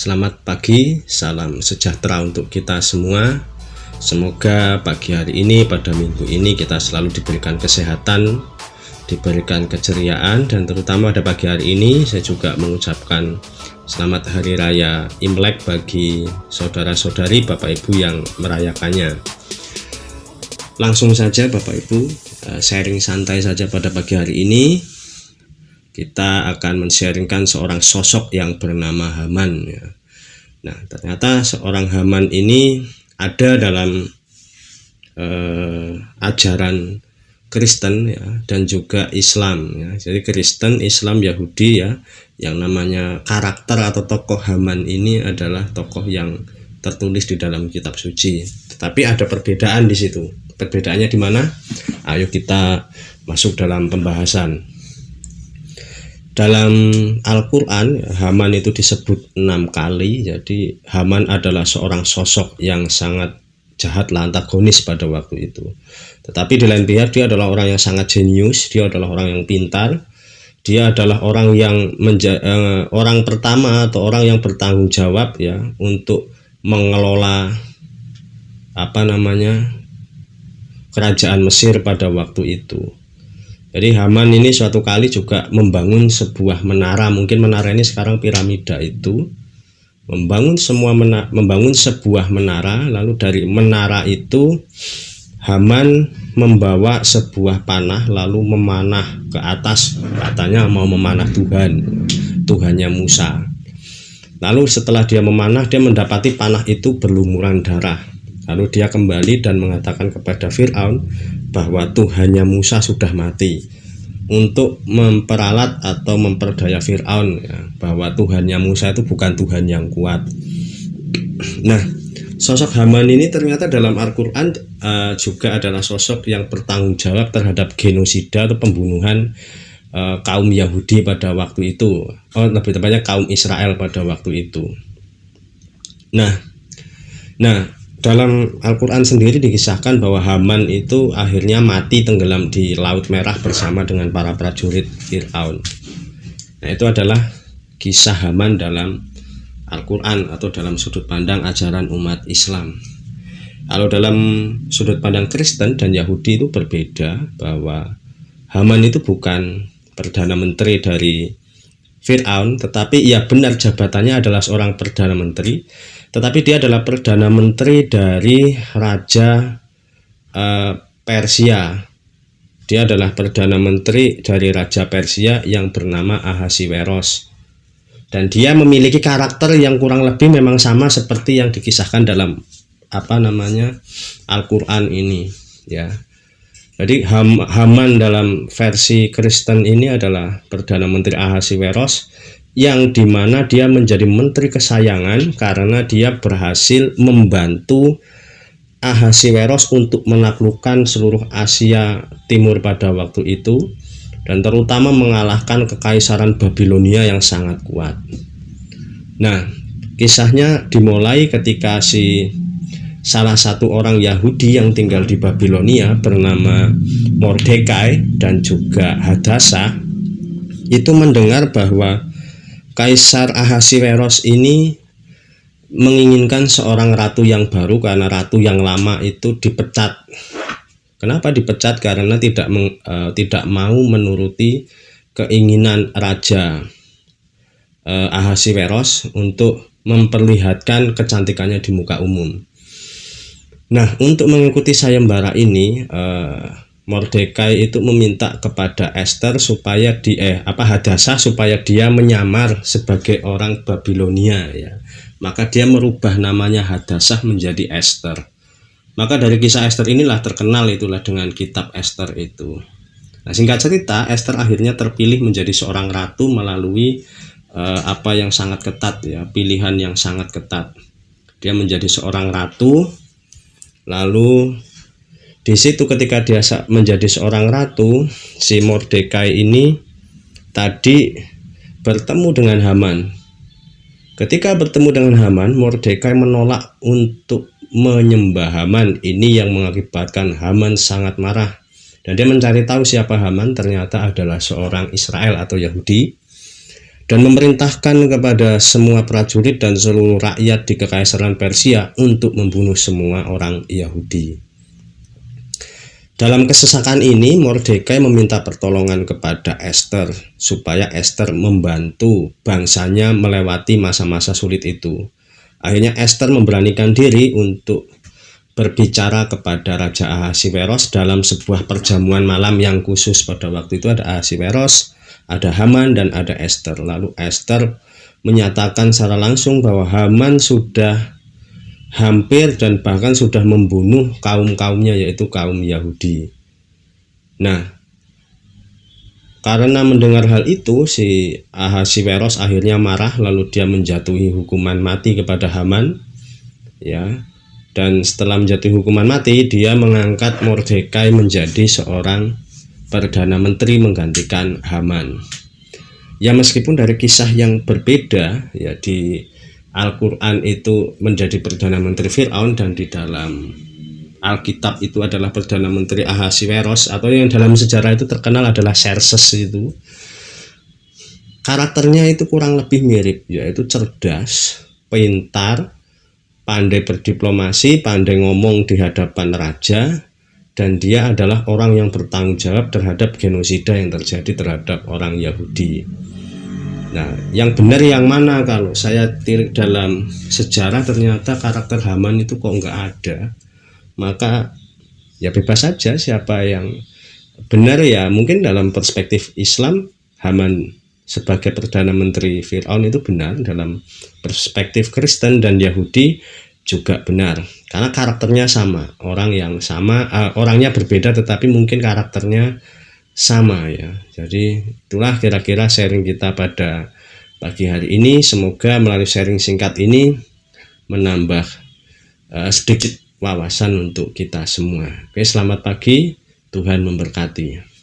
Selamat pagi, salam sejahtera untuk kita semua. Semoga pagi hari ini, pada minggu ini kita selalu diberikan kesehatan, diberikan keceriaan, dan terutama pada pagi hari ini saya juga mengucapkan selamat Hari Raya Imlek bagi saudara-saudari Bapak Ibu yang merayakannya. Langsung saja Bapak Ibu, sharing santai saja pada pagi hari ini. Kita akan men-sharingkan seorang sosok yang bernama Haman ya. Nah, ternyata seorang Haman ini ada dalam ajaran Kristen ya, dan juga Islam ya. Jadi Kristen, Islam, Yahudi ya, yang namanya karakter atau tokoh Haman ini adalah tokoh yang tertulis di dalam kitab suci. Tetapi ada perbedaan di situ. Perbedaannya di mana? Ayo kita masuk dalam pembahasan. Dalam Al-Quran, Haman itu disebut 6 kali. Jadi Haman adalah seorang sosok yang sangat jahat, antagonis pada waktu itu. Tetapi di lain pihak dia adalah orang yang sangat jenius, dia adalah orang yang pintar, dia adalah orang yang orang pertama atau orang yang bertanggung jawab ya untuk mengelola kerajaan Mesir pada waktu itu. Jadi Haman ini suatu kali juga membangun sebuah menara, mungkin menara ini sekarang piramida itu, membangun sebuah menara. Lalu dari menara itu Haman membawa sebuah panah lalu memanah ke atas, katanya mau memanah Tuhannya Musa. Lalu setelah dia memanah, dia mendapati panah itu berlumuran darah. Lalu dia kembali dan mengatakan kepada Fir'aun bahwa Tuhannya Musa sudah mati, untuk memperalat atau memperdaya Fir'aun ya, bahwa Tuhannya Musa itu bukan Tuhan yang kuat. Nah, sosok Haman ini ternyata dalam Al-Quran juga adalah sosok yang bertanggung jawab terhadap genosida atau pembunuhan kaum Yahudi pada waktu itu, lebih tepatnya kaum Israel pada waktu itu. Nah dalam Al-Quran sendiri dikisahkan bahwa Haman itu akhirnya mati tenggelam di Laut Merah bersama dengan para prajurit Fir'aun. Nah, itu adalah kisah Haman dalam Al-Quran atau dalam sudut pandang ajaran umat Islam. Kalau dalam sudut pandang Kristen dan Yahudi itu berbeda, bahwa Haman itu bukan Perdana Menteri dari Fir'aun, tetapi ia benar jabatannya adalah seorang Perdana Menteri, tetapi dia adalah Perdana Menteri dari Raja Persia. Dia adalah Perdana Menteri dari Raja Persia yang bernama Ahasiweros. Dan dia memiliki karakter yang kurang lebih memang sama seperti yang dikisahkan dalam Al-Quran ini ya. Jadi Haman dalam versi Kristen ini adalah Perdana Menteri Ahasiweros, yang dimana dia menjadi menteri kesayangan karena dia berhasil membantu Ahasiweros untuk menaklukkan seluruh Asia Timur pada waktu itu, dan terutama mengalahkan kekaisaran Babilonia yang sangat kuat. Nah, kisahnya dimulai ketika salah satu orang Yahudi yang tinggal di Babilonia bernama Mordekai dan juga Hadasa itu mendengar bahwa Kaisar Ahasiweros ini menginginkan seorang ratu yang baru karena ratu yang lama itu dipecat. Kenapa dipecat? Karena tidak mau menuruti keinginan Raja Ahasiweros untuk memperlihatkan kecantikannya di muka umum. Nah, untuk mengikuti sayembara ini, Mordekai itu meminta kepada Esther supaya Hadasa supaya dia menyamar sebagai orang Babilonia ya. Maka dia merubah namanya Hadasa menjadi Esther. Maka dari kisah Esther inilah terkenal itulah dengan kitab Esther itu. Nah, singkat cerita, Esther akhirnya terpilih menjadi seorang ratu melalui yang sangat ketat ya, pilihan yang sangat ketat. Dia menjadi seorang ratu. Lalu di situ ketika dia menjadi seorang ratu, si Mordekai ini tadi bertemu dengan Haman. Ketika bertemu dengan Haman, Mordekai menolak untuk menyembah Haman. Ini yang mengakibatkan Haman sangat marah. Dan dia mencari tahu siapa Haman, ternyata adalah seorang Israel atau Yahudi. dan memerintahkan kepada semua prajurit dan seluruh rakyat di Kekaisaran Persia untuk membunuh semua orang Yahudi. Dalam kesesakan ini, Mordekai meminta pertolongan kepada Ester supaya Ester membantu bangsanya melewati masa-masa sulit itu. Akhirnya Ester memberanikan diri untuk berbicara kepada Raja Ahasiweros dalam sebuah perjamuan malam yang khusus. Pada waktu itu ada Ahasiweros, ada Haman, dan ada Ester. Lalu Ester menyatakan secara langsung bahwa Haman sudah hampir dan bahkan sudah membunuh kaum-kaumnya, yaitu kaum Yahudi. Nah, karena mendengar hal itu, si Ahasiweros akhirnya marah, lalu dia menjatuhi hukuman mati kepada Haman, ya. Dan setelah menjatuhi hukuman mati, dia mengangkat Mordekai menjadi seorang Perdana Menteri menggantikan Haman. Ya, meskipun dari kisah yang berbeda, ya, di Al-Quran itu menjadi Perdana Menteri Fir'aun, dan di dalam Alkitab itu adalah Perdana Menteri Ahasiweros, atau yang dalam sejarah itu terkenal adalah Xerxes itu. Karakternya itu kurang lebih mirip, yaitu cerdas, pintar, pandai berdiplomasi, pandai ngomong di hadapan raja, dan dia adalah orang yang bertanggung jawab terhadap genosida yang terjadi terhadap orang Yahudi. Nah, yang benar yang mana? Kalau saya tilik dalam sejarah, ternyata karakter Haman itu kok nggak ada. Maka ya bebas saja siapa yang benar. Ya mungkin dalam perspektif Islam, Haman sebagai Perdana Menteri Fir'aun itu benar. Dalam perspektif Kristen dan Yahudi juga benar, karena karakternya sama, orang yang sama, orangnya berbeda tetapi mungkin karakternya sama, ya. Jadi itulah kira-kira sharing kita pada pagi hari ini. Semoga melalui sharing singkat ini menambah sedikit wawasan untuk kita semua. Oke, selamat pagi, Tuhan memberkati.